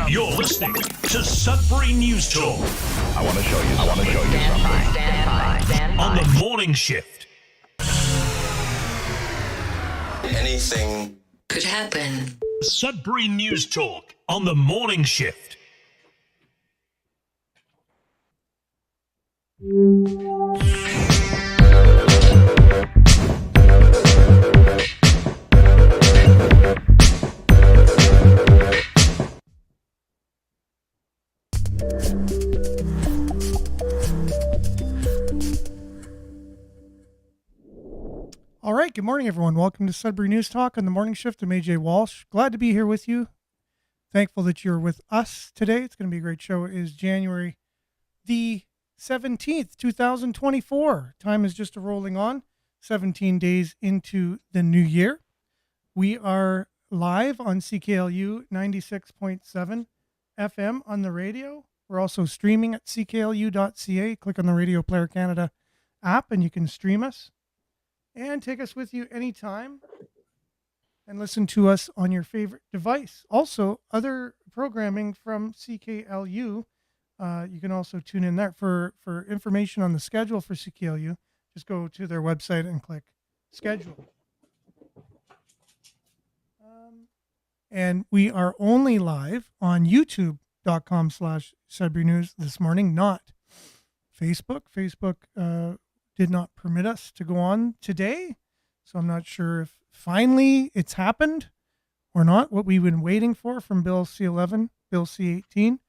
You're listening to Sudbury News Talk. I want to show you something. Stand by. On the morning shift. Anything could happen. Sudbury News Talk on the morning shift. All right, good morning, everyone. Welcome to Sudbury News Talk on the morning shift. I'm AJ Walsh. Glad to be here with you. Thankful that you're with us today. It's going to be a great show. It is January the 17th, 2024. Time is just rolling on, 17 days into the new year. We are live on CKLU 96.7 FM on the radio. We're also streaming at cklu.ca. Click on the Radio Player Canada app and you can stream us. And take us with you anytime and listen to us on your favorite device. Also, other programming from CKLU, you can also tune in there. For information on the schedule for CKLU, just go to their website and click schedule. And we are only live on youtube.com/Sudbury News this morning, not Facebook. Facebook did not permit us to go on today. So I'm not sure if finally it's happened or not, what we've been waiting for from Bill C-11, Bill C-18,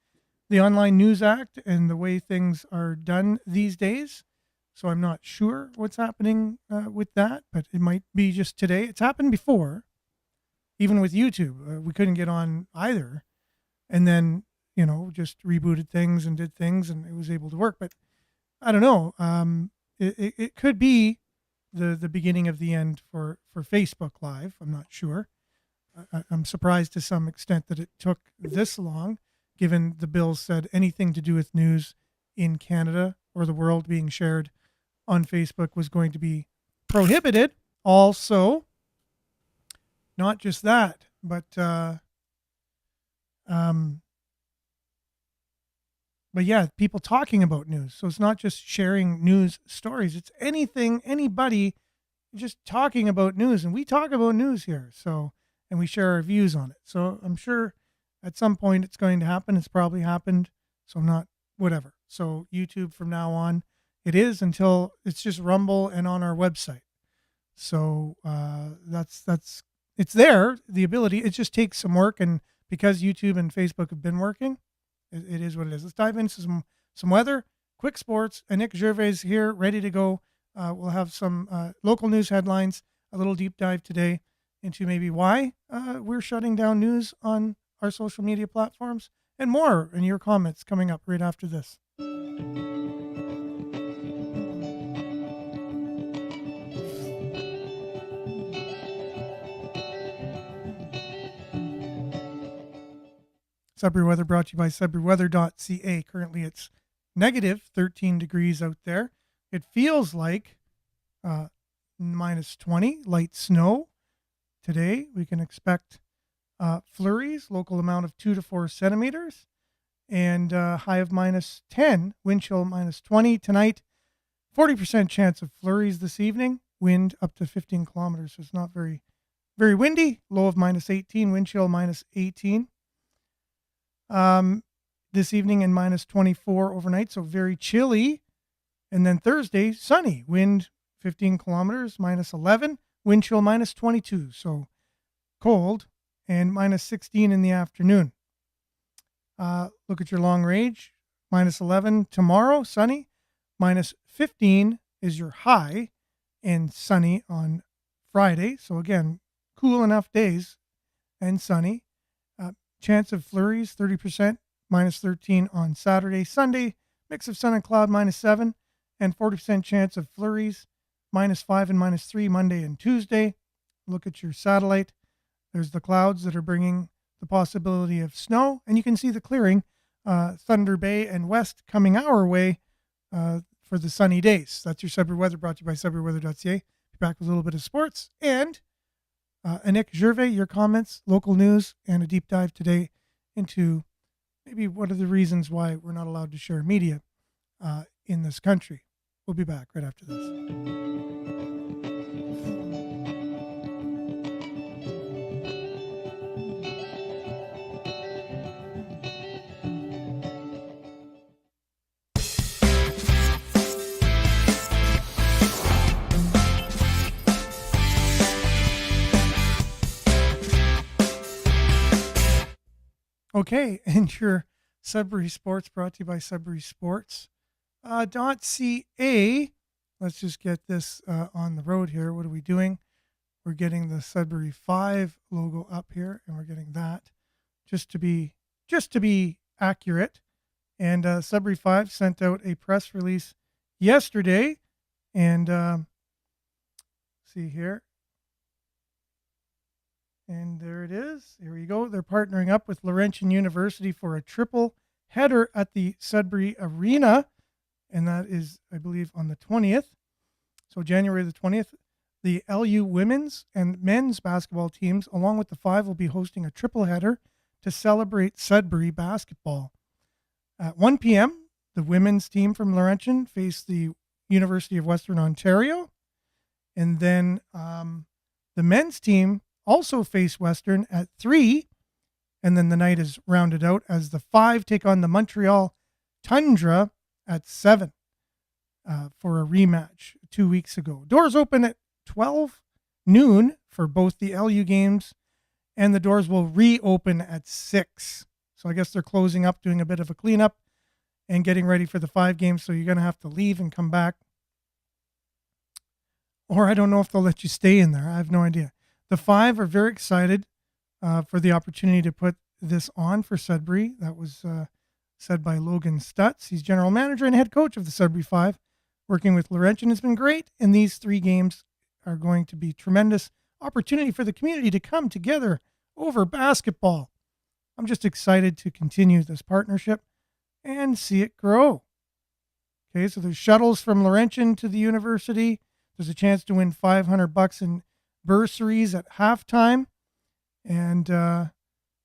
the Online News Act and the way things are done these days. So I'm not sure what's happening with that, but it might be just today. It's happened before, even with YouTube. We couldn't get on either. And then, just rebooted things and did things and it was able to work. But I don't know. It could be the beginning of the end for Facebook Live. I'm not sure. I'm surprised to some extent that it took this long, given the bill said anything to do with news in Canada or the world being shared on Facebook was going to be prohibited. Also, not just that, but yeah, people talking about news. So it's not just sharing news stories. It's anything, anybody just talking about news. And we talk about news here. So, and we share our views on it. So I'm sure at some point it's going to happen. It's probably happened. So not whatever. So YouTube from now on, it is until it's just Rumble and on our website. So it's there, the ability. It just takes some work. And because YouTube and Facebook have been working, it is what it is. Let's dive into some weather, quick sports, and Nick Gervais is here, ready to go. We'll have some local news headlines, a little deep dive today into maybe why we're shutting down news on our social media platforms, and more in your comments coming up right after this. Sudbury weather brought to you by SudburyWeather.ca. Currently it's negative 13 degrees out there. It feels like minus 20, light snow. Today we can expect flurries, local amount of 2 to 4 centimeters, and high of minus 10, wind chill minus 20. Tonight, 40% chance of flurries this evening, wind up to 15 kilometers. So it's not very, very windy, low of minus 18, wind chill minus 18. This evening and minus 24 overnight, so very chilly. And then Thursday, sunny, wind 15 kilometers, minus 11, wind chill minus 22, so cold, and minus 16 in the afternoon. Look at your long range, minus 11 tomorrow, sunny, minus 15 is your high, and sunny on Friday. So again, cool enough days and sunny. Chance of flurries, 30%, minus 13 on Saturday. Sunday, mix of sun and cloud, minus 7, and 40% chance of flurries, minus 5 and minus 3 Monday and Tuesday. Look at your satellite. There's the clouds that are bringing the possibility of snow, and you can see the clearing, Thunder Bay and west coming our way for the sunny days. That's your Sudbury weather brought to you by SudburyWeather.ca. Be back with a little bit of sports and Nick Gervais, your comments, local news, and a deep dive today into maybe one of the reasons why we're not allowed to share media in this country. We'll be back right after this. Okay, and your Sudbury Sports brought to you by Sudbury Sports. .ca. Let's just get this on the road here. What are we doing? We're getting the Sudbury 5 logo up here, and we're getting that just to be accurate. And Sudbury 5 sent out a press release yesterday, and see here. And there it is. Here we go. They're partnering up with Laurentian University for a triple header at the Sudbury Arena. And that is, I believe, on the 20th. So January the 20th, the LU women's and men's basketball teams, along with the 5, will be hosting a triple header to celebrate Sudbury basketball. At 1 p.m., the women's team from Laurentian face the University of Western Ontario. And then the men's team also face Western at 3, and then the night is rounded out as the 5 take on the Montreal Tundra at 7 for a rematch 2 weeks ago. Doors open at 12 noon for both the LU games, and the doors will reopen at 6. So I guess they're closing up, doing a bit of a cleanup, and getting ready for the 5 games, so you're going to have to leave and come back. Or I don't know if they'll let you stay in there. I have no idea. The 5 are very excited for the opportunity to put this on for Sudbury. That was said by Logan Stutz. He's general manager and head coach of the Sudbury 5. Working with Laurentian has been great, and these 3 games are going to be tremendous opportunity for the community to come together over basketball. I'm just excited to continue this partnership and see it grow. Okay, so there's shuttles from Laurentian to the university. There's a chance to win $500 in bursaries at halftime. And,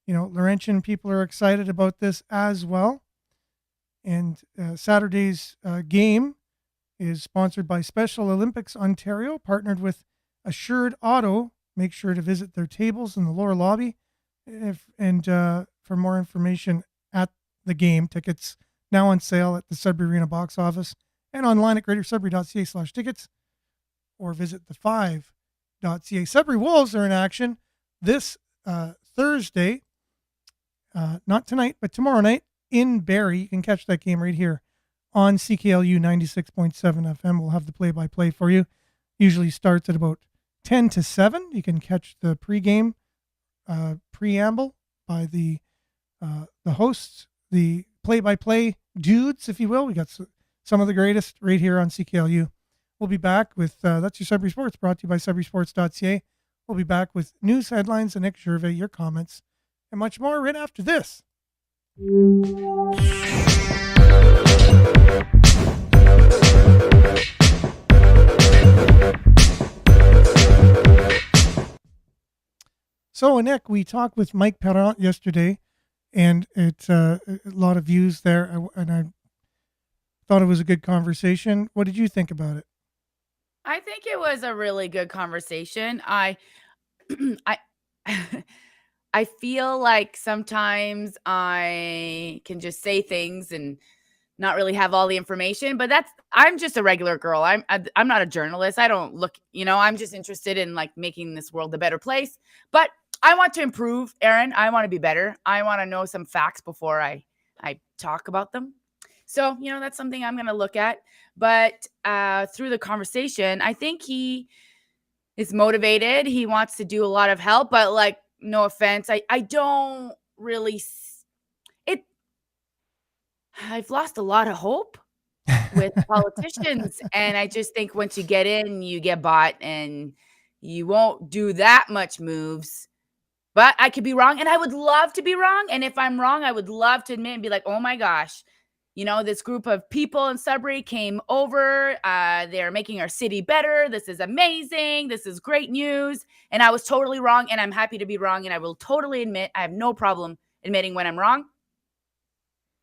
Laurentian people are excited about this as well. And Saturday's game is sponsored by Special Olympics Ontario, partnered with Assured Auto. Make sure to visit their tables in the lower lobby. For more information at the game, tickets now on sale at the Sudbury Arena box office and online at greatersudbury.ca/tickets, or visit the5.ca. Sudbury Wolves are in action this Thursday, not tonight, but tomorrow night in Barrie. You can catch that game right here on CKLU 96.7 FM. We'll have the play-by-play for you. Usually starts at about 10 to 7. You can catch the pregame preamble by the hosts, the play-by-play dudes, if you will. We got some of the greatest right here on CKLU. We'll be back with, that's your Sudbury Sports, brought to you by SudburySports.ca. We'll be back with news headlines, the Nick Gervais, your comments, and much more right after this. So, Nick, we talked with Mike Perrant yesterday, and it's a lot of views there, and I thought it was a good conversation. What did you think about it? I think it was a really good conversation. I I I feel like sometimes I can just say things and not really have all the information, but I'm just a regular girl. I'm not a journalist. I don't look, I'm just interested in like making this world a better place. But I want to improve, Aaron. I want to be better. I want to know some facts before I talk about them. So, that's something I'm going to look at. But through the conversation, I think he is motivated. He wants to do a lot of help, but like, no offense, I don't really it. I've lost a lot of hope with politicians, and I just think once you get in, you get bought, and you won't do that much moves. But I could be wrong, and I would love to be wrong. And if I'm wrong, I would love to admit and be like, oh my gosh, this group of people in Sudbury came over. They're making our city better. This is amazing. This is great news. And I was totally wrong, and I'm happy to be wrong. And I will totally admit, I have no problem admitting when I'm wrong.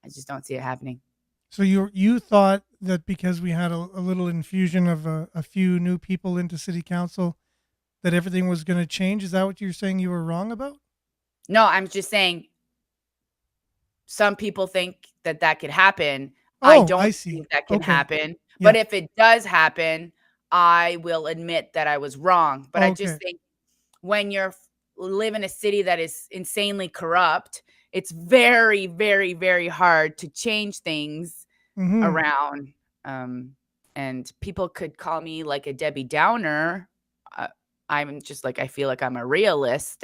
I just don't see it happening. So you thought that because we had a little infusion of a few new people into city council that everything was going to change? Is that what you're saying you were wrong about? No, I'm just saying some people think that that could happen. I Oh, I don't see. think that can Okay. happen. Yeah. But if it does happen, I will admit that I was wrong. But I just Okay. think when you're live in a city that is insanely corrupt, it's very, very, very hard to change things Mm-hmm. around. And people could call me like a Debbie Downer. Uh, I'm just like, I feel like I'm a realist.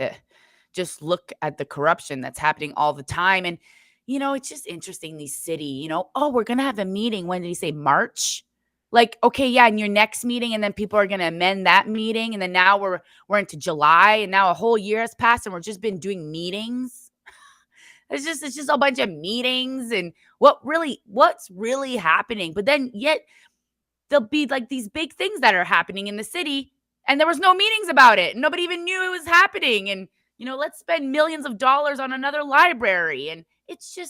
Just look at the corruption that's happening all the time. And, it's just interesting, these city, oh, we're going to have a meeting. When did he say March? Like, okay, yeah, in your next meeting, and then people are going to amend that meeting. And then now we're into July, and now a whole year has passed and we're just been doing meetings. It's just a bunch of meetings and what's really happening. But then yet there'll be like these big things that are happening in the city and there was no meetings about it. Nobody even knew it was happening. And let's spend millions of dollars on another library. And it's Yeah,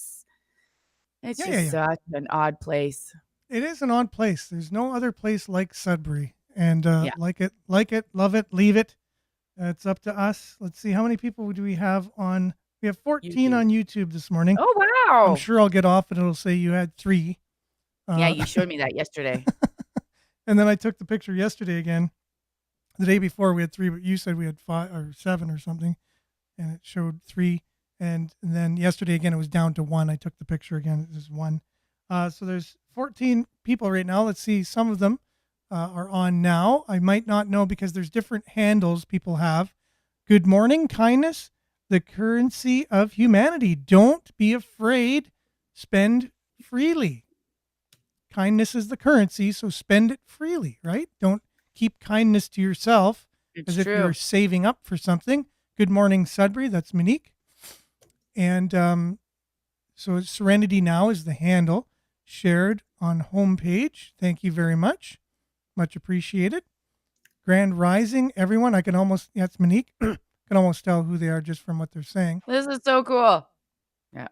yeah, just yeah. such an odd place. It is an odd place. There's no other place like Sudbury, and Yeah. like it, love it, leave it. It's up to us. Let's see, how many people do we have on? We have 14 YouTube. on YouTube this morning. Oh, I'm wow. sure I'll get off and it'll say you had 3. Yeah, Uh, you showed me that yesterday. and then I took the picture yesterday again. The day before we had 3, but you said we had 5 or 7 or something, and it showed 3. And then yesterday again, it was down to 1. I took the picture again. It was 1. So there's 14 people right now. Let's see. Some of them are on now. I might not know because there's different handles people have. Good morning, kindness, the currency of humanity. Don't be afraid. Spend freely. Kindness is the currency, so spend it freely, right? Don't keep kindness to yourself It's as if you were true. saving up for something. Good morning, Sudbury. That's Monique. And so Serenity Now is the handle shared on homepage. Thank you very much. Much appreciated. Grand Rising, everyone. I can almost, yeah, it's Monique. Can almost tell who they are just from what they're saying. This is so cool. Yeah.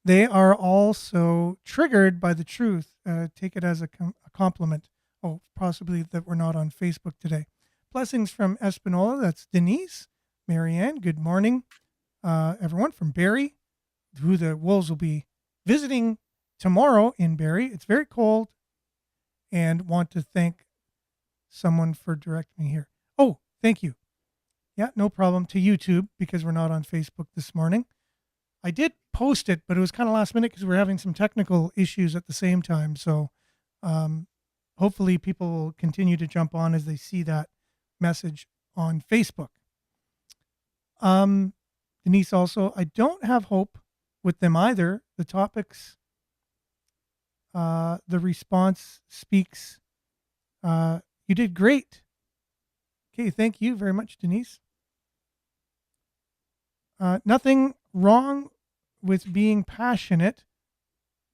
They are also triggered by the truth. Take it as a compliment. Oh, possibly that we're not on Facebook today. Blessings from Espanola. That's Denise. Marianne, good morning. Everyone from Barrie, who the Wolves will be visiting tomorrow in Barrie. It's very cold, and want to thank someone for directing me here. Oh, thank you. Yeah, no problem, to YouTube, because we're not on Facebook this morning. I did post it, but it was kind of last minute because we're having some technical issues at the same time. So hopefully people will continue to jump on as they see that message on Facebook. Denise also, I don't have hope with them either. The topics, the response speaks. You did great. Okay, thank you very much, Denise. Nothing wrong with being passionate.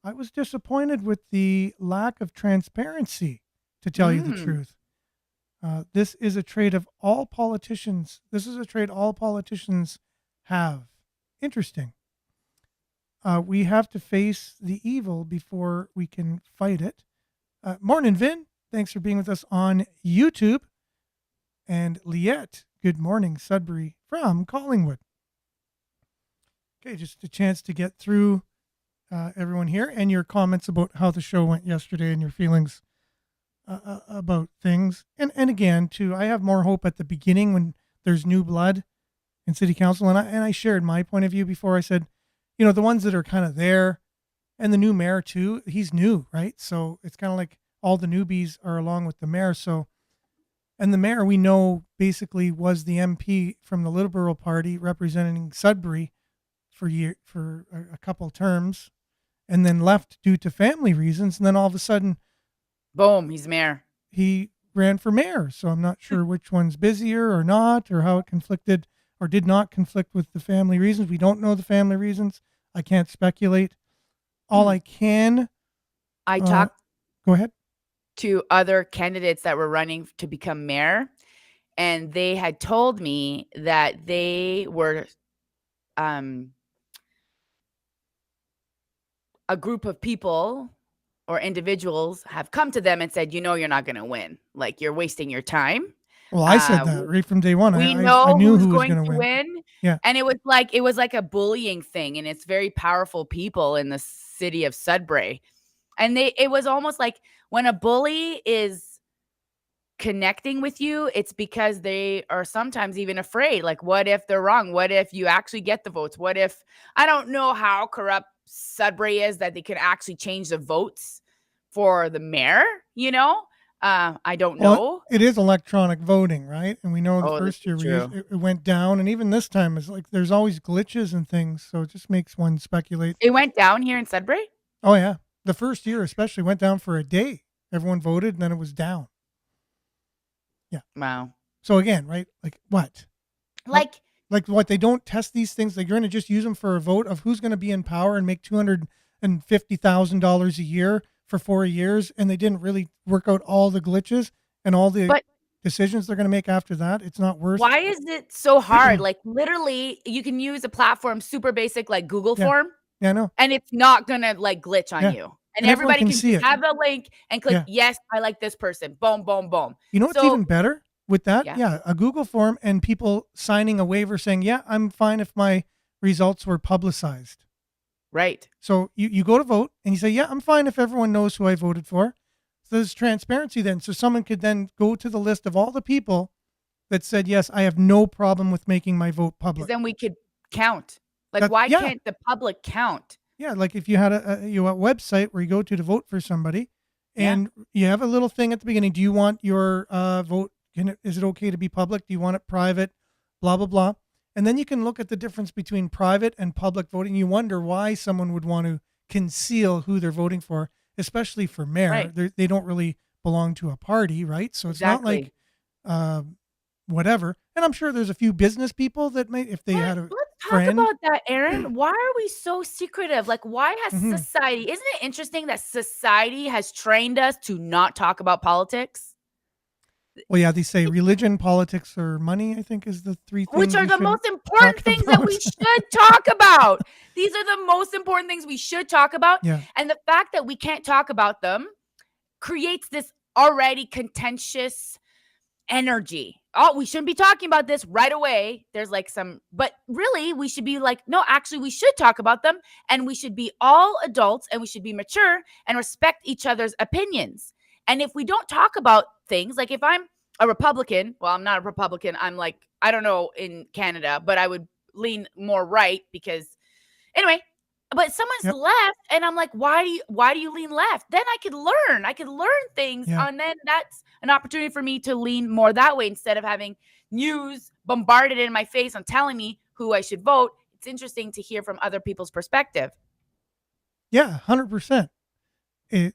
I was disappointed with the lack of transparency, to tell you the truth. This is a trait of all politicians. This is a trait all politicians have. Interesting. We have to face the evil before we can fight it. Morning, Vin. Thanks for being with us on YouTube. And Liette, good morning, Sudbury from Collingwood. Okay, just a chance to get through everyone here and your comments about how the show went yesterday and your feelings about things. And again, too, I have more hope at the beginning when there's new blood in city council. And I shared my point of view before. I said, the ones that are kind of there, and the new mayor too, he's new, right? So it's kind of like all the newbies are along with the mayor. So, and the mayor, we know, basically was the MP from the Liberal Party representing Sudbury for a couple terms, and then left due to family reasons. And then all of a sudden, boom, he's mayor. He ran for mayor. So I'm not sure which one's busier or not, or how it conflicted or did not conflict with the family reasons. We don't know the family reasons. I can't speculate. All I can. I talked Go ahead. to other candidates that were running to become mayor, and they had told me that they were a group of people or individuals have come to them and said, you're not going to win. Like, you're wasting your time. Well, I said that right from day one. We I know knew who's who was going going to to win. win. Yeah. And it was like a bullying thing. And it's very powerful people in the city of Sudbury. And it was almost like when a bully is connecting with you, it's because they are sometimes even afraid. Like, what if they're wrong? What if you actually get the votes? What if, I don't know how corrupt Sudbury is that they can actually change the votes for the mayor, I don't know. Well, it is electronic voting, right? And we know the Oh, this first is year true. it went down, and even this time it's like there's always glitches and things, so it just makes one speculate. It went down here in Sudbury? Oh yeah, the first year especially went down for a day. Everyone voted, and then it was down. Yeah. Wow. So again, right? Like what? Like What? They don't test these things. Like you're going to just use them for a vote of who's going to be in power and make $250,000 a year for 4 years, and they didn't really work out all the glitches and all the but decisions they're going to make after that. It's not worth. why is it so hard? Like, literally, you can use a platform super basic like Google Yeah. Form, Yeah, I know. and it's not gonna like glitch on Yeah. you. And And everyone everybody can can see just it. have a link and click, Yeah. yes, I like this person. Boom, boom, boom. You know what's So- even better with that? Yeah. Yeah, a Google form and people signing a waiver saying, "Yeah, I'm fine if my results were publicized." Right. So you go to vote and you say, "Yeah, I'm fine if everyone knows who I voted for." So there's transparency then. So someone could then go to the list of all the people that said, "Yes, I have no problem with making my vote 'Cause public." then we could count. Like, That- why yeah. can't the public count? Yeah, like if you had a website where you go to vote for somebody, Yeah. and you have a little thing at the beginning. Do you want your vote? Is it okay to be public? Do you want it private? Blah blah blah. And then you can look at the difference between private and public voting. You wonder why someone would want to conceal who they're voting for, especially for mayor. Right. They don't really belong to a party, right? So it's not like whatever. And I'm sure there's a few business people that may, if they had a Let's talk friend. about that, Aaron. Why are we so secretive? Like, why has Mhm. society, isn't it interesting that society has trained us to not talk about politics? Well, yeah, they say religion, politics, or money, I think is the three things. Which are we the should most important talk things that we about. should talk about. These are the most important things we should talk about. Yeah. And the fact that we can't talk about them creates this already contentious energy. Oh, we shouldn't be talking about this right away. There's like but really we should be like, no, actually we should talk about them, and we should be all adults, and we should be mature and respect each other's opinions. And if we don't talk about things, like if I'm a Republican, well, I'm not a Republican. I'm like, I don't know in Canada, but I would lean more right because anyway, but someone's Yep. left and I'm like, why do you lean left? Then I could learn things. Yeah. And then that's an opportunity for me to lean more that way instead of having news bombarded in my face and telling me who I should vote. It's interesting to hear from other people's perspective. Yeah, 100%.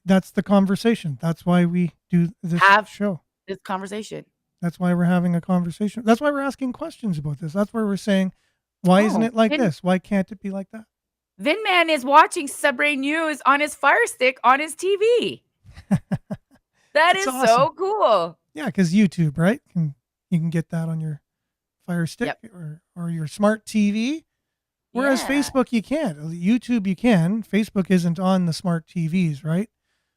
That's the conversation. That's why we do this Have- show. This conversation. That's why we're having a conversation. That's why we're asking questions about this. That's why we're saying, why isn't Oh, it like and- this? Why can't it be like that? Vinman is watching Sudbury News on his Fire Stick on his TV. That is That's so awesome. cool. Yeah, because YouTube, right? You can get that on your Fire Stick Yep. or your smart TV. Whereas Yeah. Facebook, you can't. YouTube, you can. Facebook isn't on the smart TVs, right?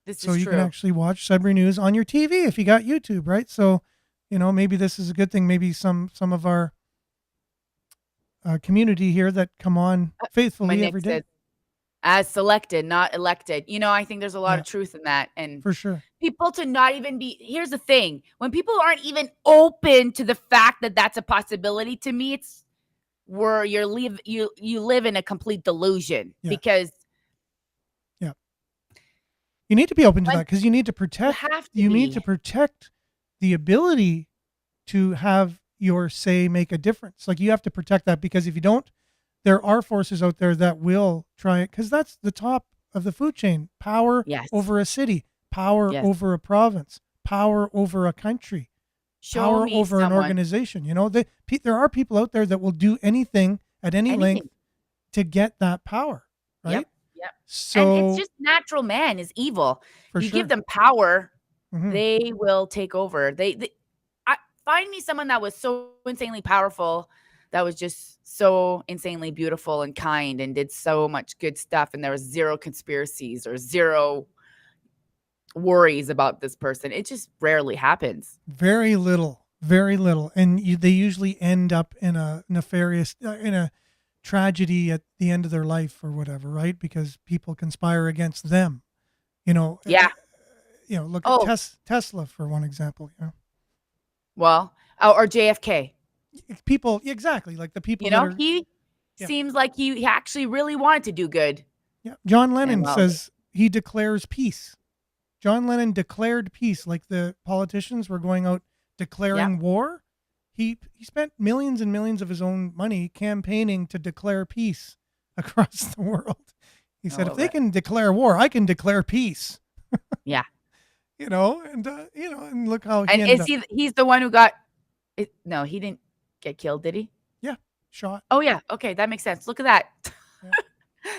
This So is you true. can actually watch Sudbury News on your TV if you got YouTube, right? So, maybe this is a good thing. Maybe some of our community here that come on My faithfully Nick every day, said, as selected, not elected. I think there's a lot Yeah. of truth in that. And for sure. people to not even be, here's the thing, when people aren't even open to the fact that that's a possibility, to me, it's where you live in a complete delusion. Yeah. Because You need to be open to When- that because you need to you protect. have to You need be. to protect the ability to have your say make a difference. Like you have to protect that because if you don't, there are forces out there that will try it because that's the top of the food chain. Power Yes. over a city, power Yes. over a province, power over a country, Show power me over an someone. organization. There are people out there that will do anything at any length Anything. to get that power, right? Yep. So And it's just natural man is evil. for You sure. give them power, Mhm. they will take over. Find me someone that was so insanely powerful that was just so insanely beautiful and kind and did so much good stuff, and there was zero conspiracies or zero worries about this person. It just rarely happens. Very little, very little. And they usually end up in a nefarious, in a tragedy at the end of their life or whatever, right? Because people conspire against them. Yeah. Look at Oh, Tesla for one example. well, or JFK. People, exactly, like the people that are. He Yeah. seems like he actually really wanted to do good. Yeah, John And Lennon well, says he declares peace. John Lennon declared peace, like the politicians were going out declaring war. He spent millions and millions of his own money campaigning to declare peace across the world. He said, if they can declare war, I can declare peace. Yeah. And look how he And ended is up. he's the one who got it? No, he didn't get killed, did he? Yeah, shot. Oh yeah. Okay, that makes sense. Look at that. Yeah.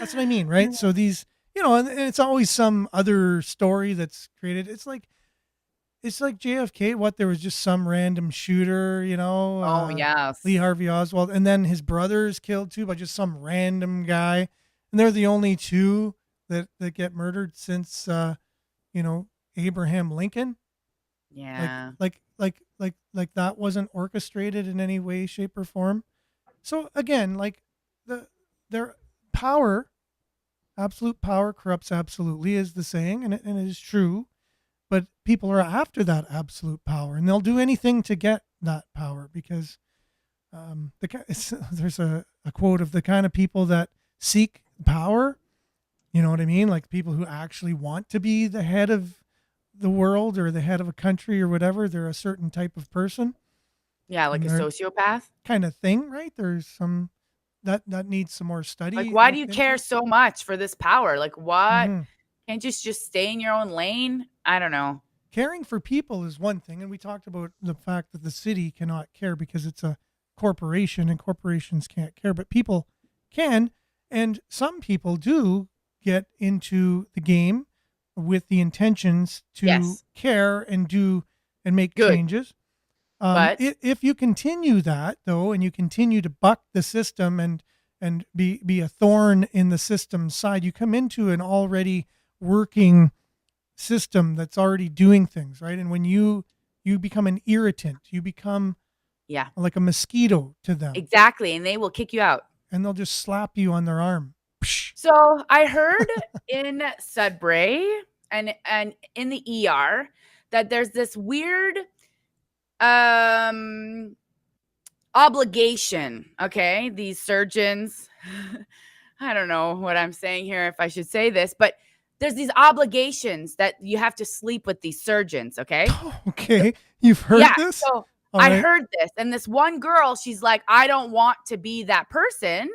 That's what I mean, right? So these, and it's always some other story that's created. It's like JFK. There was just some random shooter, Oh yes. Lee Harvey Oswald, and then his brother is killed too by just some random guy, and they're the only two that get murdered since Abraham Lincoln. Yeah. Like that wasn't orchestrated in any way, shape, or form. So again, like their power, absolute power corrupts absolutely, is the saying, and it is true. But people are after that absolute power, and they'll do anything to get that power because there's a quote of the kind of people that seek power. You know what I mean? Like people who actually want to be the head of the world or the head of a country or whatever. They're a certain type of person. Yeah, like a sociopath kind of thing, right? There's some that needs some more study. Like, why do you care so much for this power? Like, what? Mm-hmm. Can't you just stay in your own lane? I don't know. Caring for people is one thing, and we talked about the fact that the city cannot care because it's a corporation and corporations can't care, but people can, and some people do get into the game with the intentions to care and do and make changes. But if you continue that though, and you continue to buck the system and be a thorn in the system's side, you come into an already working system that's already doing things, right? And when you become an irritant, you become like a mosquito to them. Exactly, and they will kick you out. And they'll just slap you on their arm. So I heard in Sudbury and in the ER that there's this weird obligation. Okay, these surgeons, I don't know what I'm saying here, if I should say this, but there's these obligations that you have to sleep with these surgeons. Okay. Okay. You've heard this? So I heard this, and this one girl, she's like, I don't want to be that person.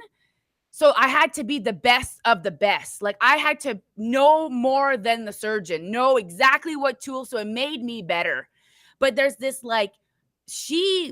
So I had to be the best of the best. Like I had to know more than the surgeon, know exactly what tool. So it made me better. But there's this, like, she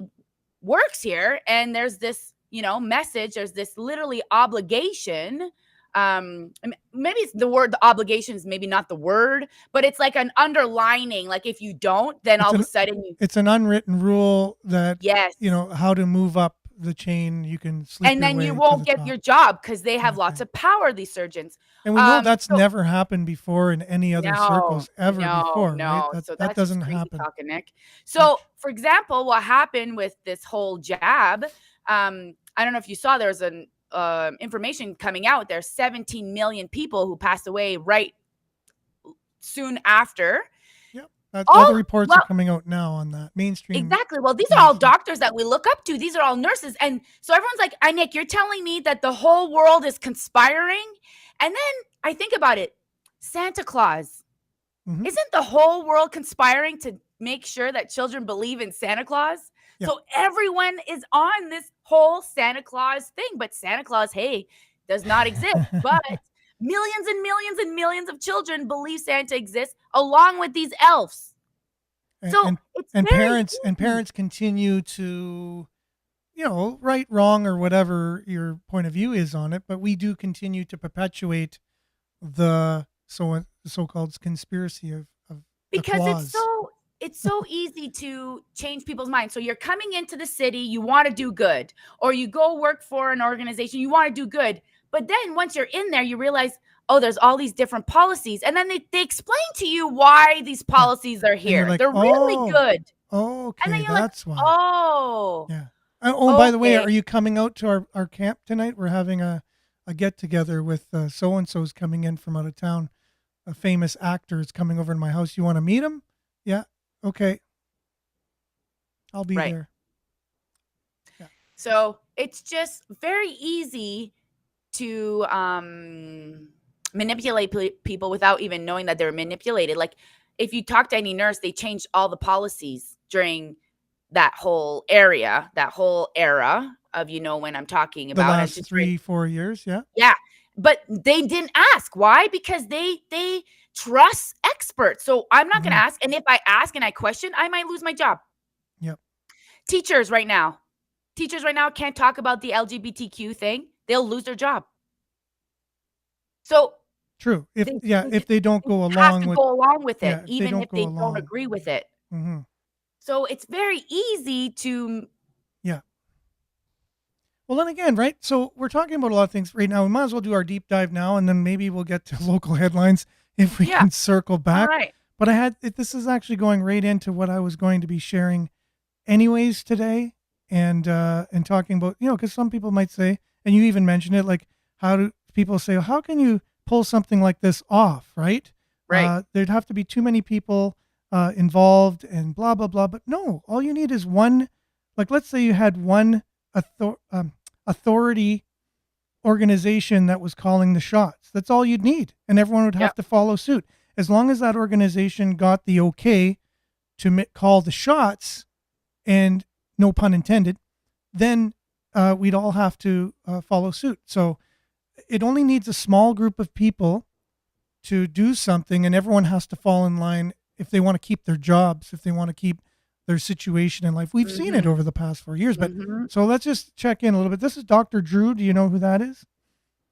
works here and there's this, message. There's this literally obligation. Maybe it's the obligation is maybe not the word, but it's like an underlining. Like if you don't, then all of a sudden it's an unwritten rule that, yes, how to move up the chain. You can sleep and then you won't get your job because they have lots of power, these surgeons. And we know that's never happened before in any other circles ever before. No, right? so that doesn't happen. Talking, Nick. So, for example, what happened with this whole jab? I don't know if you saw, there was an information coming out. There's 17 million people who passed away right soon after. All the reports are coming out now on that mainstream. Exactly. Well, these are all doctors that we look up to. These are all nurses. And so everyone's like, Nick, you're telling me that the whole world is conspiring? And then I think about it. Santa Claus. Mm-hmm. Isn't the whole world conspiring to make sure that children believe in Santa Claus? Yeah. So everyone is on this whole Santa Claus thing. But Santa Claus, does not exist. But millions and millions and millions of children believe Santa exists along with these elves. Parents continue to, right, wrong, or whatever your point of view is on it. But we do continue to perpetuate the so-called conspiracy of because it's so it's so easy to change people's minds. So you're coming into the city, you want to do good, or you go work for an organization, you want to do good. But then once you're in there, you realize, oh, there's all these different policies. And then they explain to you why these policies are And you're here. like, They're really oh, good. And then okay, you're like, that's why. oh, Yeah. Oh, and by the way, okay. are you coming out to our camp tonight? We're having a get together with so and so's coming in from out of town. A famous actor is coming over to my house. You want to meet him? Yeah. Okay. I'll be Right. there. Yeah. So it's just very easy to manipulate people without even knowing that they're manipulated. Like if you talk to any nurse, they changed all the policies during that whole area, that whole era of, when I'm talking The about. I'm last just 3-4 years. Yeah. yeah. But they didn't ask. Why? Because they trust experts. So I'm not going to ask. And if I ask and I question, I might lose my job. Yep. Teachers right now can't talk about the LGBTQ thing. They'll lose their job. So True. If they don't go have along to with go along with it, yeah, even if they don't along. agree with it. Mm-hmm. So it's very easy to. Yeah. Well, then again, right? So we're talking about a lot of things right now. We might as well do our deep dive now, and then maybe we'll get to local headlines if we can circle back. All right. But this is actually going right into what I was going to be sharing anyways today, and talking about, because some people might say, and you even mentioned it, like, how do people say, well, how can you pull something like this off, right? Right. There'd have to be too many people involved and blah, blah, blah. But no, all you need is one, like, let's say you had one authority organization that was calling the shots. That's all you'd need. And everyone would have to follow suit. As long as that organization got the okay to call the shots, and no pun intended, then we'd all have to follow suit. So it only needs a small group of people to do something, and everyone has to fall in line if they want to keep their jobs, if they want to keep their situation in life. We've seen it over the past 4 years, but so let's just check in a little bit. This is Dr. Drew. Do you know who that is?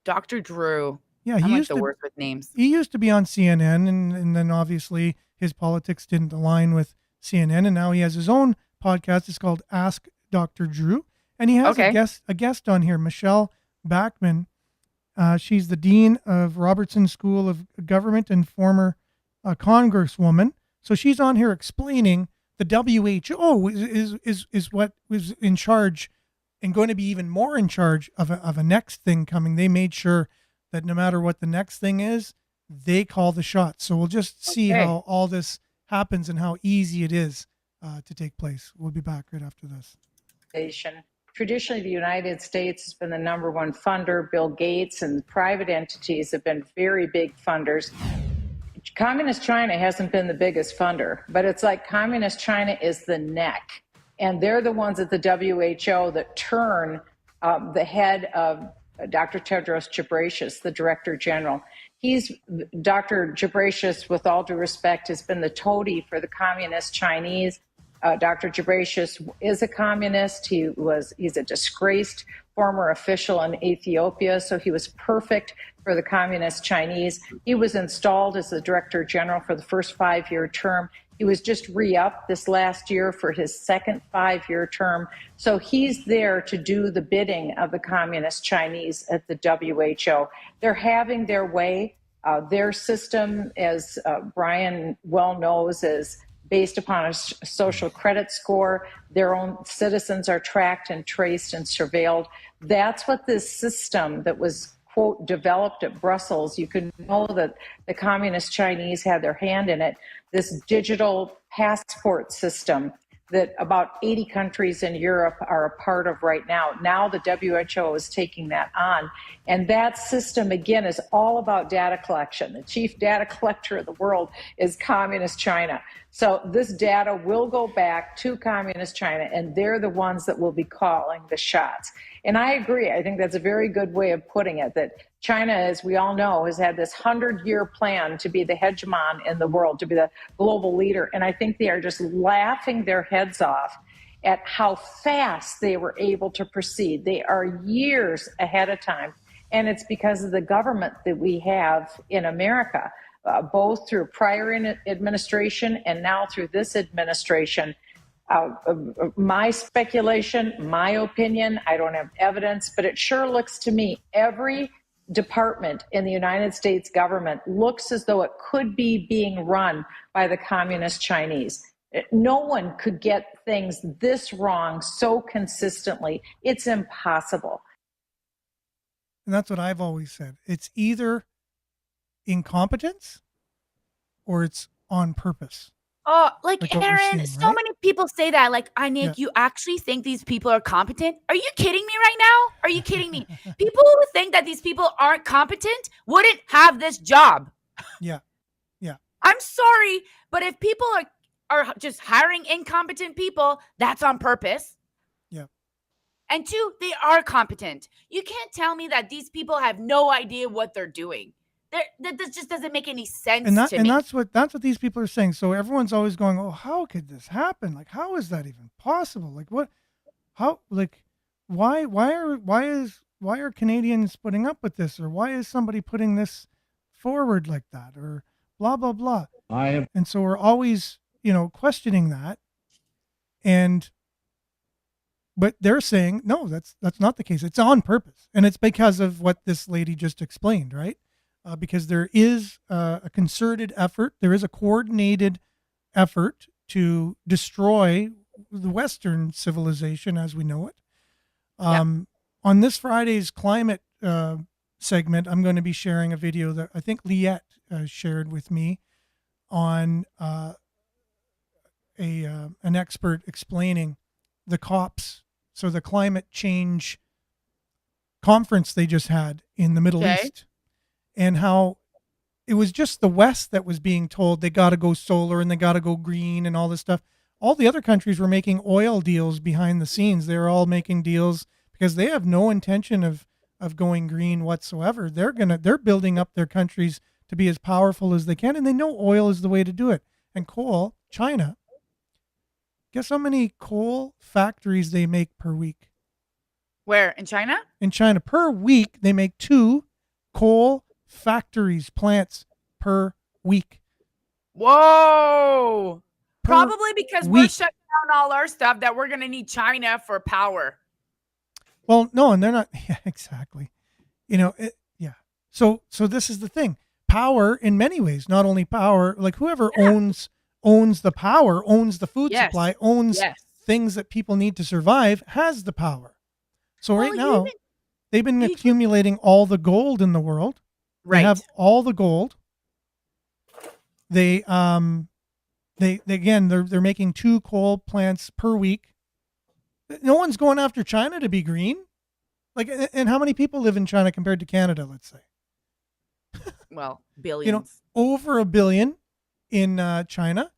Dr. Drew. Yeah, I'm like the worst with names. He used to be on CNN, and then obviously his politics didn't align with CNN, and now he has his own podcast. It's called Ask Dr. Drew, and he has a guest on here, Michelle Bachman. She's the dean of Robertson School of Government and former congresswoman. So she's on here explaining the WHO is what was in charge, and going to be even more in charge of a next thing coming. They made sure that no matter what the next thing is, they call the shots. So we'll just see how all this happens and how easy it is to take place. We'll be back right after this. Traditionally, the United States has been the number one funder. Bill Gates and private entities have been very big funders. Communist China hasn't been the biggest funder, but it's like Communist China is the neck. And they're the ones at the WHO that turn the head of Dr. Tedros Ghebreyesus, the Director General. Dr. Ghebreyesus, with all due respect, has been the toady for the Communist Chinese. Dr. Ghebreyesus is a communist. He's a disgraced former official in Ethiopia, so he was perfect for the Communist Chinese. He was installed as the Director General for the first 5-year term. He was just re-upped this last year for his second 5-year term. So he's there to do the bidding of the Communist Chinese at the WHO. They're having their way. Their system, as Brian well knows, is based upon a social credit score. Their own citizens are tracked and traced and surveilled. That's what this system that was, quote, developed at Brussels, you can know that the Communist Chinese had their hand in it, this digital passport system that about 80 countries in Europe are a part of right now. Now the WHO is taking that on. And that system, again, is all about data collection. The chief data collector of the world is Communist China. So this data will go back to Communist China, and they're the ones that will be calling the shots. And I agree. I think that's a very good way of putting it, that China, as we all know, has had this 100-year plan to be the hegemon in the world, to be the global leader. And I think they are just laughing their heads off at how fast they were able to proceed. They are years ahead of time. And it's because of the government that we have in America. both through prior administration and now through this administration. My speculation, my opinion, I don't have evidence, but it sure looks to me every department in the United States government looks as though it could be being run by the communist Chinese. No one could get things this wrong so consistently. It's impossible. And that's what I've always said. It's either incompetence or it's on purpose. Oh, like Like what we're Aaron, seeing, so right? many people say that. Like, Nick, you actually think these people are competent? Are you kidding me right now? Are you kidding me? People who think that these people aren't competent wouldn't have this job. Yeah. Yeah. I'm sorry, but if people are just hiring incompetent people, that's on purpose. Yeah. And two, they are competent. You can't tell me that these people have no idea what they're doing. That just doesn't make any sense to me. And that's what these people are saying. So everyone's always going, "Oh, how could this happen? Like, how is that even possible? Like, what? How? Like, why are Canadians putting up with this, or why is somebody putting this forward like that, or blah blah blah?" And so we're always, questioning that, but they're saying no, that's not the case. It's on purpose, and it's because of what this lady just explained, right? Because there is a concerted effort, there is a coordinated effort to destroy the Western civilization as we know it. On this Friday's climate segment, I'm going to be sharing a video that I think Liette shared with me on an expert explaining the COPs, so the climate change conference they just had in the Middle East. And how it was just the West that was being told they got to go solar and they got to go green and all this stuff. All the other countries were making oil deals behind the scenes. They were all making deals because they have no intention of going green whatsoever. They're building up their countries to be as powerful as they can, and they know oil is the way to do it. And coal, China. Guess how many coal factories they make per week? Where? In China? In China, per week, they make 2 coal factories, plants per week. Whoa. Probably because we're week. shutting down all our stuff that we're going to need China for power. Well, no, and they're not. Yeah, exactly. Yeah. So this is the thing. Power in many ways, not only power, like whoever owns the power, owns the food supply, owns things that people need to survive, has the power. So right now, they've been accumulating all the gold in the world. They have all the gold. They again, they're making 2 coal plants per week. No one's going after China to be green. Like, and how many people live in China compared to Canada, let's say? Well, billions. Over 1 billion in China,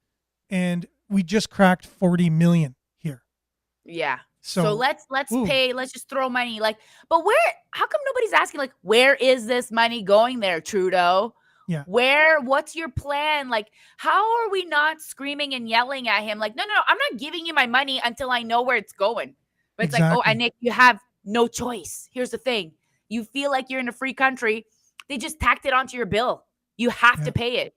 and we just cracked 40 million here. Yeah. So let's pay, let's just throw money. Like, but how come nobody's asking, like, where is this money going there, Trudeau? Yeah. What's your plan? Like, how are we not screaming and yelling at him? Like, no, I'm not giving you my money until I know where it's going. But it's like, oh, and Nick, you have no choice. Here's the thing. You feel like you're in a free country. They just tacked it onto your bill. You have to pay it.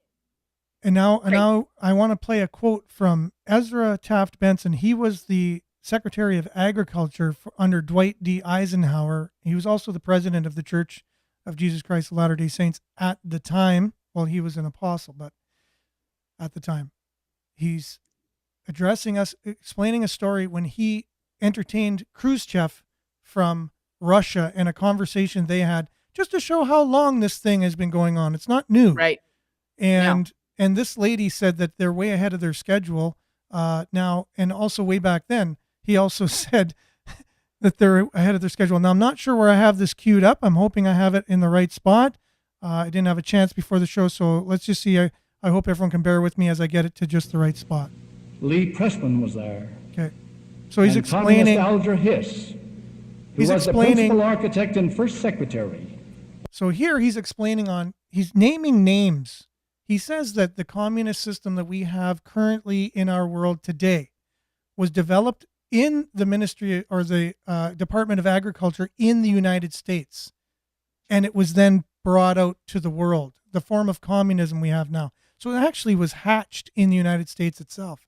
And now I want to play a quote from Ezra Taft Benson. He was the Secretary of Agriculture under Dwight D. Eisenhower. He was also the president of the Church of Jesus Christ of Latter-day Saints at the time. Well, he was an apostle, but at the time. He's addressing us, explaining a story when he entertained Khrushchev from Russia in a conversation they had, just to show how long this thing has been going on. It's not new. Right. And this lady said that they're way ahead of their schedule now, and also way back then. He also said that they're ahead of their schedule. Now, I'm not sure where I have this queued up. I'm hoping I have it in the right spot. I didn't have a chance before the show, so let's just see. I hope everyone can bear with me as I get it to just the right spot. Lee Pressman was there. Okay. So he's and explaining. Communist Alger Hiss, who was the principal architect and first secretary. So here he's he's naming names. He says that the communist system that we have currently in our world today was developed in the ministry or the Department of Agriculture in the United States. And it was then brought out to the world. the form of communism we have now. So it actually was hatched in the United States itself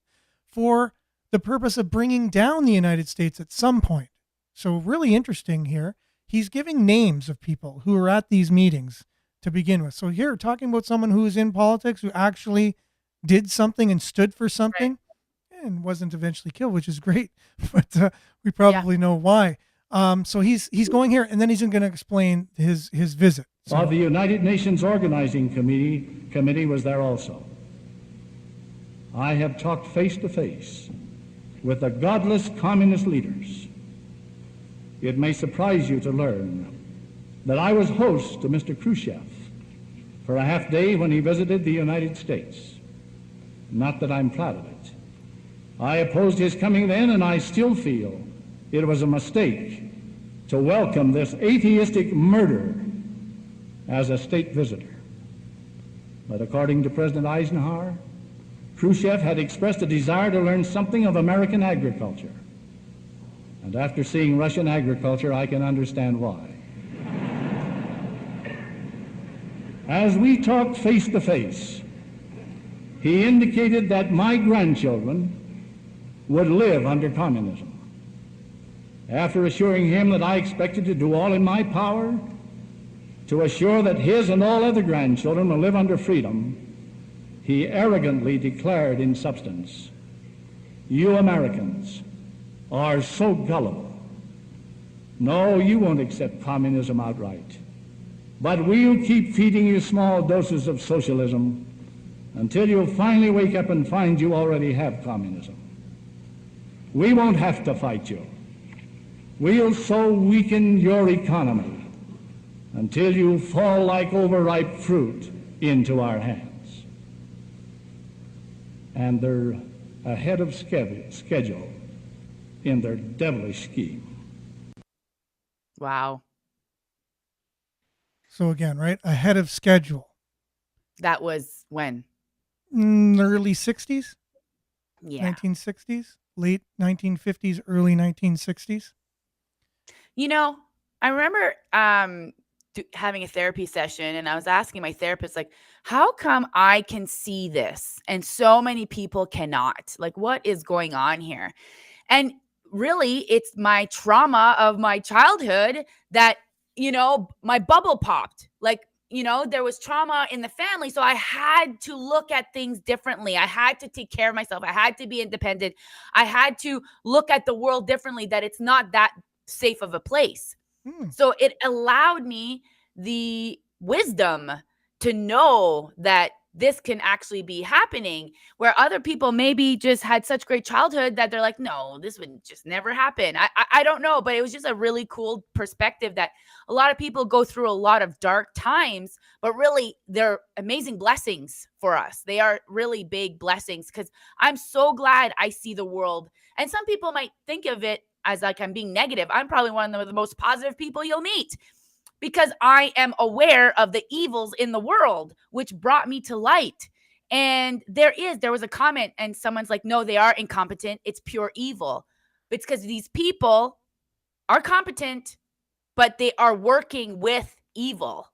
for the purpose of bringing down the United States at some point. So really interesting here. He's giving names of people who are at these meetings to begin with. So here, talking about someone who is in politics, who actually did something and stood for something and wasn't eventually killed, which is great, but we probably know why. So he's going here, and then he's going to explain his visit. So, The United Nations Organizing Committee was there also. I have talked face to face with the godless communist leaders. It may surprise you to learn that I was host to Mr. Khrushchev for a half day when he visited the United States. Not that I'm proud of it. I opposed his coming then, and I still feel it was a mistake to welcome this atheistic murderer as a state visitor. But according to President Eisenhower, Khrushchev had expressed a desire to learn something of American agriculture. And after seeing Russian agriculture, I can understand why. As we talked face to face, he indicated that my grandchildren would live under communism. After assuring him that I expected to do all in my power to assure that his and all other grandchildren will live under freedom, he arrogantly declared in substance, "You Americans are so gullible. No, you won't accept communism outright, but we'll keep feeding you small doses of socialism until you finally wake up and find you already have communism. We won't have to fight you. We'll so weaken your economy until you fall like overripe fruit into our hands." And they're ahead of schedule in their devilish scheme. Wow. So again, right, ahead of schedule. That was when? The early 60s, Yeah. 1960s, late 1950s, early 1960s. You know, I remember having a therapy session, and I was asking my therapist, like, how come I can see this and so many people cannot? Like, what is going on here? And really, it's my trauma of my childhood that, my bubble popped. Like, there was trauma in the family. So I had to look at things differently. I had to take care of myself. I had to be independent. I had to look at the world differently, that it's not that safe of a place. So it allowed me the wisdom to know that this can actually be happening, where other people maybe just had such great childhood that they're like, no, this would just never happen. I don't know, but it was just a really cool perspective that a lot of people go through a lot of dark times, but really they're amazing blessings for us. They are really big blessings, because I'm so glad I see the world. And some people might think of it as like I'm being negative. I'm probably one of the most positive people you'll meet, because I am aware of the evils in the world, which brought me to light. And there was a comment, and someone's like, no, they are incompetent. It's pure evil. It's because these people are competent, but they are working with evil,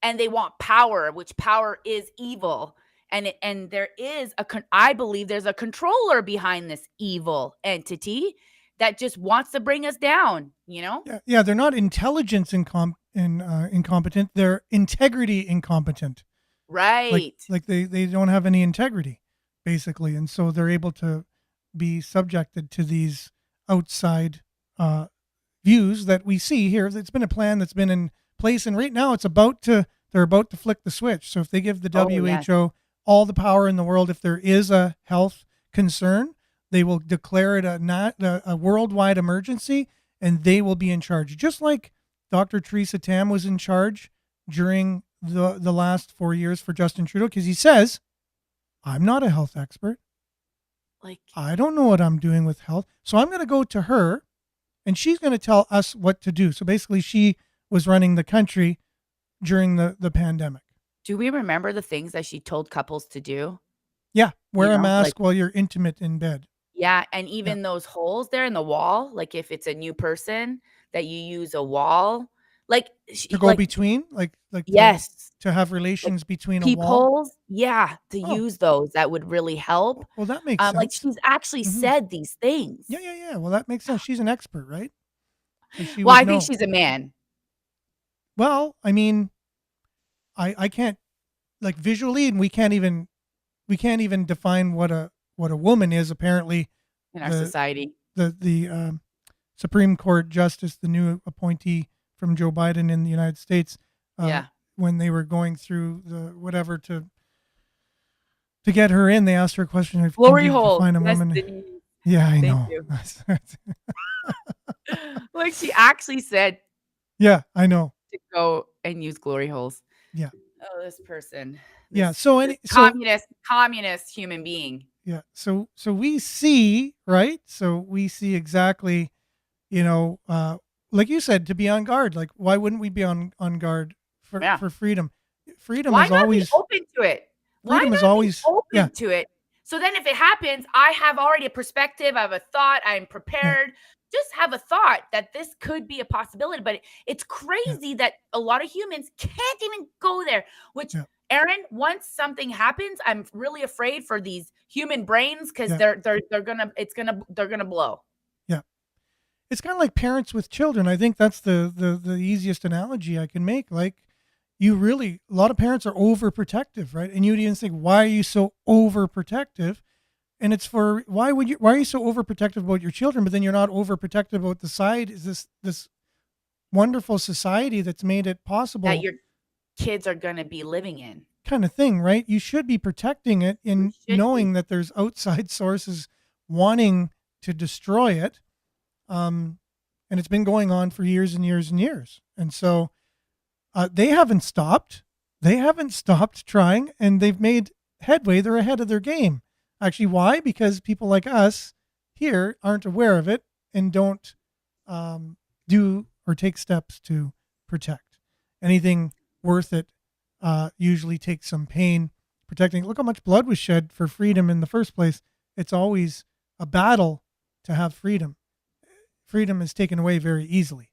and they want power, which power is evil. And there is I believe there's a controller behind this evil entity that just wants to bring us down, Yeah, they're not intelligence incompetent. They're integrity incompetent. Right. Like they don't have any integrity, basically. And so they're able to be subjected to these outside views that we see here. It's been a plan that's been in place. And right now they're about to flick the switch. So if they give the WHO all the power in the world, if there is a health concern, they will declare it a worldwide emergency, and they will be in charge. Just like Dr. Theresa Tam was in charge during the last 4 years for Justin Trudeau, because he says, I'm not a health expert. Like, I don't know what I'm doing with health. So I'm going to go to her, and she's going to tell us what to do. So basically, she was running the country during the pandemic. do we remember the things that she told couples to do? Yeah, wear a mask like- while you're intimate in bed. Yeah, and even those holes there in the wall, like if it's a new person, that you use a wall, like To go like between, like yes, to have like relations between a wall. peepholes, yeah, to Oh, use those that would really help. well, that makes Like sense. she's actually Hmm. said these things. Yeah, yeah, yeah. Well, that makes sense. She's an expert, right? So she Well, would I think know. she's a man. Well, I mean, I can't like visually, and we can't even define what a woman is. Apparently, In our the society. the Supreme Court justice, the new appointee from Joe Biden in the United States, uh, Yeah. when they were going through the whatever to get her in, they asked her a question: if can Glory you holes. define a Yes, woman? Denise. Yeah, I Thank know. you. Like she actually said Yeah, I know. to go and use glory holes. Yeah, Oh, this person, yeah. this So this any so communist human being. yeah, so we see, right? So we see exactly, you know, like you said, to be on guard. Like, why wouldn't we be on guard Yeah. for freedom? Freedom Why is not be always open to it? Why freedom is not be always yeah, open to it? So then if it happens, I have already a perspective, I have a thought, I'm yeah, prepared. Just have a thought that this could be a possibility, but it's yeah, crazy that a lot of humans can't even go there, which yeah, Aaron, once something happens, I'm really afraid for these human brains because yeah, they're gonna blow. yeah. It's kind of like parents with children. I think that's the easiest analogy I can make. Like, a lot of parents are overprotective, right? And you'd even think, why are you so overprotective? And it's for why are you so overprotective about your children, but then you're not overprotective about the side is this wonderful society that's made it That possible, your kids are gonna be living in. kind of thing, right? You should be protecting it We in should be. knowing that there's outside sources wanting to destroy it. And it's been going on for years and years and years. And so they haven't stopped. They haven't stopped trying, and they've made headway. They're ahead of their game. Actually, why? Because people like us here aren't aware of it and don't do or take steps to protect. Anything worth it usually takes some pain protecting. Look how much blood was shed for freedom in the first place. It's always a battle to have freedom. Freedom is taken away very easily.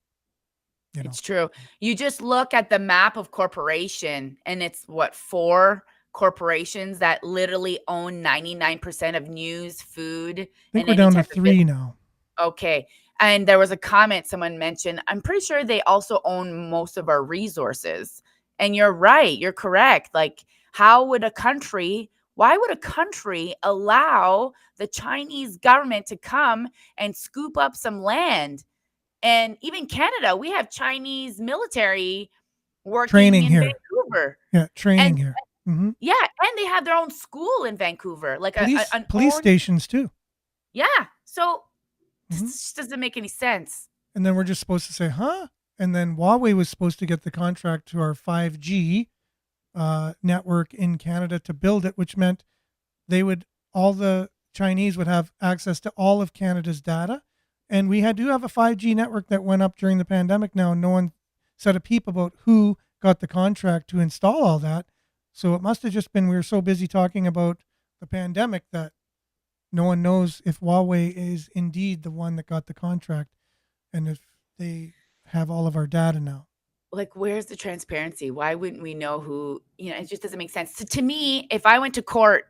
You know, It's true. You just look at the map of corporation, and it's what, 4 corporations that literally own 99% of news, food, I think and we're any down to type of 3 now. okay. And there was a comment someone mentioned. I'm pretty sure they also own most of our resources. And you're right. You're correct. Like, why would a country allow the Chinese government to come and scoop up some land? And even Canada, we have Chinese military working Training in here. Vancouver. Yeah, training And here. Hmm. yeah, and they have their own school in Vancouver, like an Police own, stations too. yeah. So this Hmm. just doesn't make any sense. And then we're just supposed to say, huh? And then Huawei was supposed to get the contract to our 5G network in Canada to build it, which meant all the Chinese would have access to all of Canada's data. And we do have a 5G network that went up during the pandemic now, and no one said a peep about who got the contract to install all that. So it must have just been, we were so busy talking about the pandemic that no one knows if Huawei is indeed the one that got the contract and if they have all of our data now. Like, where's the transparency? Why wouldn't we know who? It just doesn't make sense. So to me, if I went to court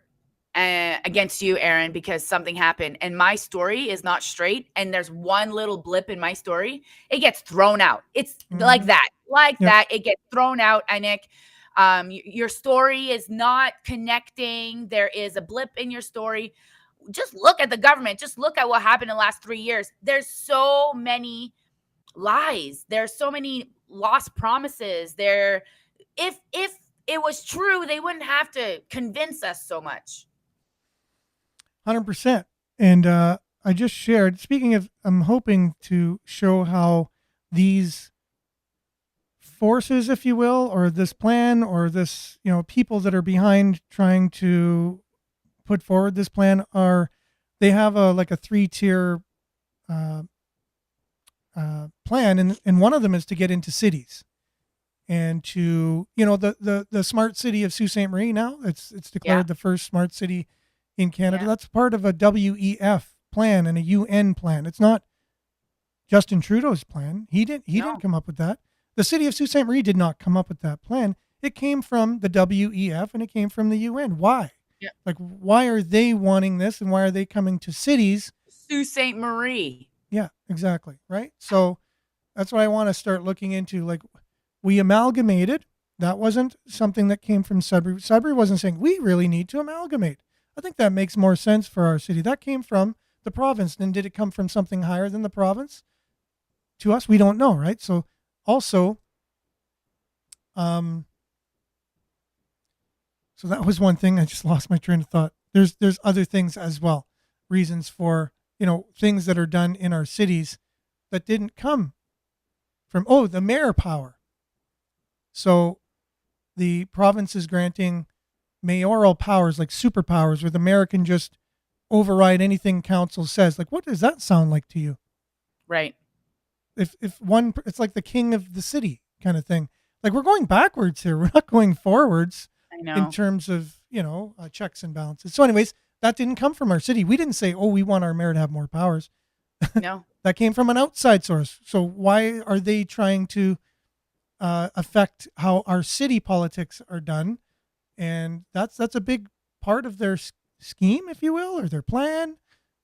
against you, Aaron, because something happened and my story is not straight, and there's one little blip in my story, it gets thrown out. It's like Mhm. that, Yep. It gets thrown out, Nick. Your story is not connecting. There is a blip in your story. Just look at the government. Just look at what happened in the last 3 years. There's so many lies. There's so many lost promises. If it was true, they wouldn't have to convince us so much. 100%. And I just shared, speaking of, I'm hoping to show how these forces, if you will, or this plan, or this, people that are behind trying to put forward this plan they have like a 3-tier uh, plan. And one of them is to get into cities and to, the smart city of Sault Ste. Marie now, it's declared Yeah. the first smart city in Canada. Yeah. That's part of a WEF plan and a UN plan. It's not Justin Trudeau's plan. He didn't come up with that. the city of Sault Ste. Marie did not come up with that plan. It came from the WEF and it came from the UN. Why? Yeah. Like, why are they wanting this and why are they coming to cities? Sault Ste. Marie. Yeah, exactly. Right. So that's why I want to start looking into, like, we amalgamated. That wasn't something that came from Sudbury. Sudbury wasn't saying we really need to amalgamate. I think that makes more sense for our city. That came from the province. Then did it come from something higher than the province? To us, we don't know, right? So also, so that was one thing. I just lost my train of thought. There's other things as well. Reasons for, things that are done in our cities that didn't come from, the mayor power. So the province is granting mayoral powers, like superpowers, where the mayor can just override anything council says. Like, what does that sound like to you? Right. If one, it's like the king of the city kind of thing. Like, we're going backwards here. We're not going forwards. I know. In terms of, checks and balances. So anyways, that didn't come from our city. We didn't say, we want our mayor to have more powers. No. That came from an outside source. So why are they trying to affect how our city politics are done? And that's a big part of their scheme, if you will, or their plan,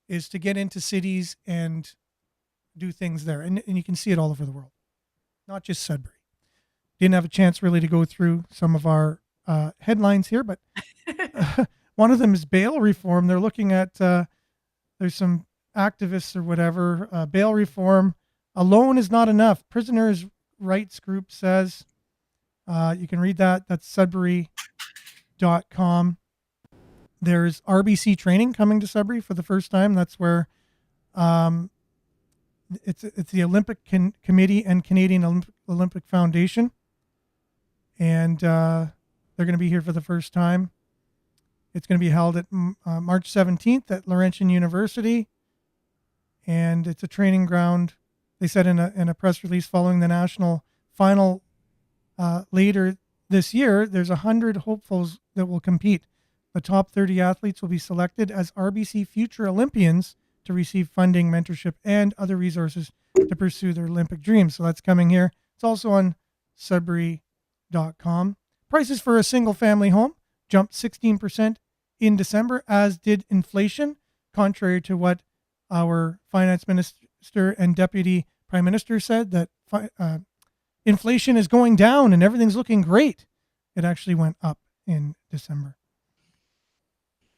is to get into cities and do things there. And you can see it all over the world, not just Sudbury. Didn't have a chance really to go through some of our headlines here, but one of them is bail reform. They're looking at, there's some activists or whatever, bail reform alone is not enough. Prisoners' rights group says, you can read that. That's Sudbury.com. There's RBC training coming to Sudbury for the first time. That's where it's the Olympic Committee and Canadian Olympic Foundation. And they're going to be here for the first time. It's going to be held at March 17th at Laurentian University. And it's a training ground. They said in a press release following the national final later this year, there's 100 hopefuls that will compete. The top 30 athletes will be selected as RBC future Olympians to receive funding, mentorship, and other resources to pursue their Olympic dreams. So that's coming here. It's also on Sudbury.com. Prices for a single family home jumped 16% in December, as did inflation, contrary to what our finance minister and deputy prime minister said, that inflation is going down and everything's looking great. It actually went up in December.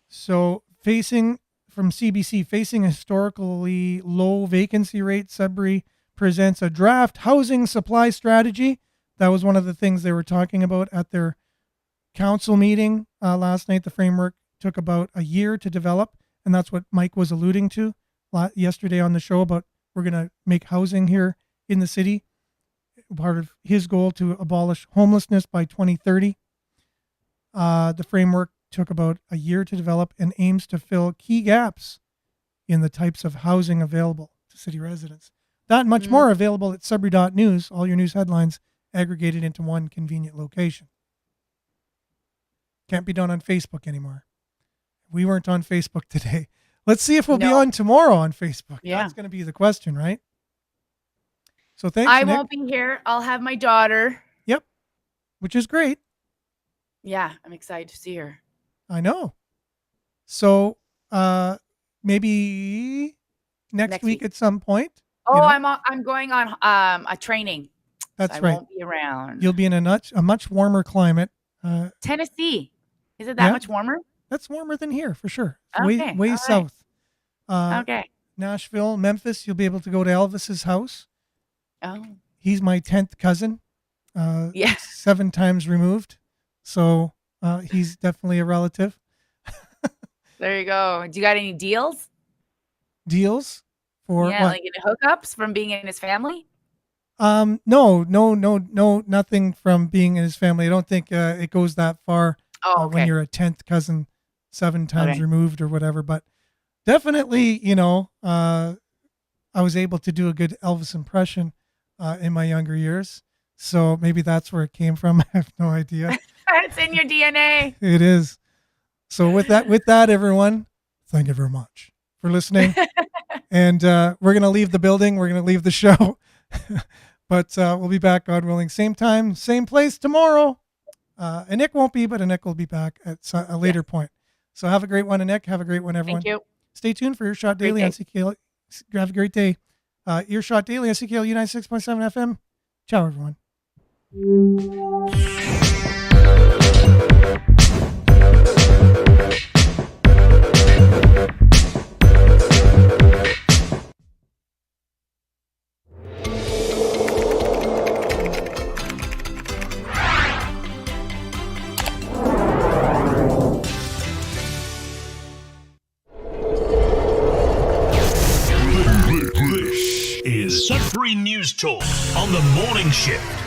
So from CBC, facing a historically low vacancy rate, Sudbury presents a draft housing supply strategy. That was one of the things they were talking about at their council meeting last night. The framework took about a year to develop, and that's what Mike was alluding to yesterday on the show about we're going to make housing here in the city part of his goal to abolish homelessness by 2030. The framework took about a year to develop and aims to fill key gaps in the types of housing available to city residents. That much more available at Sudbury.news, all your news headlines aggregated into one convenient location. Can't be done on Facebook anymore. We weren't on Facebook today. Let's see if we'll be on tomorrow on Facebook. Yeah. That's going to be the question, right? So thanks, I Nick. won't be here. I'll have my daughter. Yep. Which is great. Yeah, I'm excited to see her. I know. So maybe next week at some point. Oh, I'm going on a training. That's so right. I won't be around. You'll be in a much warmer climate. Tennessee. Is it that much warmer? That's warmer than here for sure. Okay, Way all south. Okay. Nashville, Memphis, you'll be able to go to Elvis's house. Oh. He's my 10th cousin. Yeah. 7 times removed. So he's definitely a relative. There you go. Do you got any deals? Deals for yeah, what? like any hookups from being in his family? No, nothing from being in his family. I don't think it goes that far when you're a 10th cousin, 7 times removed or whatever. But definitely, I was able to do a good Elvis impression in my younger years. So maybe that's where it came from. I have no idea. It's in your DNA. It is. So with that, everyone, thank you very much for listening. And we're going to leave the building. We're going to leave the show. But we'll be back, God willing, same time, same place tomorrow. And Nick won't be, but Nick will be back at a later point. So have a great one, Nick. Have a great one, everyone. Thank you. Stay tuned for Earshot Daily on CKL. Have a great day. Earshot Daily on CKL 96.7 FM. Ciao, everyone. This is Sudbury News Talk on the morning shift.